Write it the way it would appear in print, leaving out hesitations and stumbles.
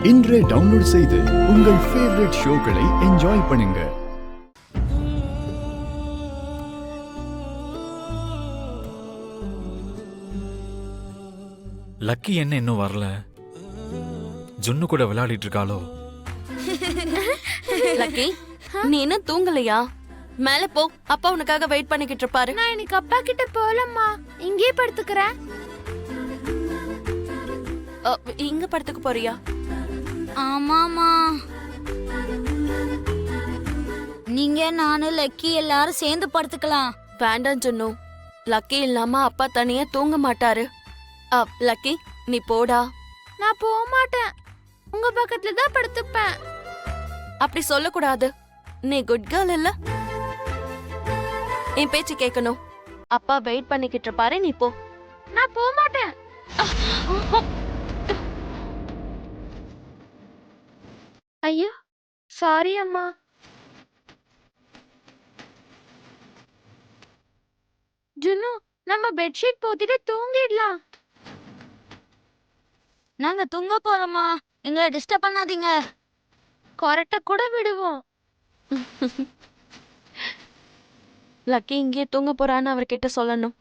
இன்றே டவுன்லோட் செய்து உங்கள் ஃபேவரட் ஷோக்களை என்ஜாய் பண்ணுங்க. லக்கி என்ன இன்னும் வரல? ஜுன்னு கூட விளையாடிட்டு இருக்காளோ? லக்கி, நீ இன்னும் தூங்கலையா? மேல போ, அப்பா உனக்காக வெயிட் பண்ணிக்கிட்டு இருப்பாரு. நான் இன்னைக்கு அப்பா கிட்ட போலம்மா, இங்கேயே படுத்துக்கிறேன். இங்க படுத்துக்க போறியா? ஆமாமா, நீங்க நானு லக்கி எல்லாரும் சேர்ந்து படுத்துக்கலாம். வேண்டாம் ஜுன்னு, லக்கி இல்லாம அப்பா தனியா தூங்க மாட்டாரு. லக்கி, நீ போடா. நான் போக மாட்டேன், உங்க பக்கத்துல தான் படுத்துப்பேன். அப்படி சொல்லக்கூடாது, நீ குட் கேர்ள் இல்ல. என் பேச்சு கேட்கணும். அப்பா வெயிட் பண்ணிக்கிட்டு இருப்பாரு, நீ போ. நான் போக மாட்டேன். ஐயோ சாரி அம்மா. ஜுன்னு, நம்ம பெட்ஷீட் போத்திட்டு தூங்கிடலாம். நாங்க தூங்க போறோமா, எங்களை டிஸ்டர்ப் பண்ணாதீங்க. கொரட்டை கூட விடுவோம். லக்கி இங்கே தூங்க போறான்னு அவர்கிட்ட சொல்லணும்.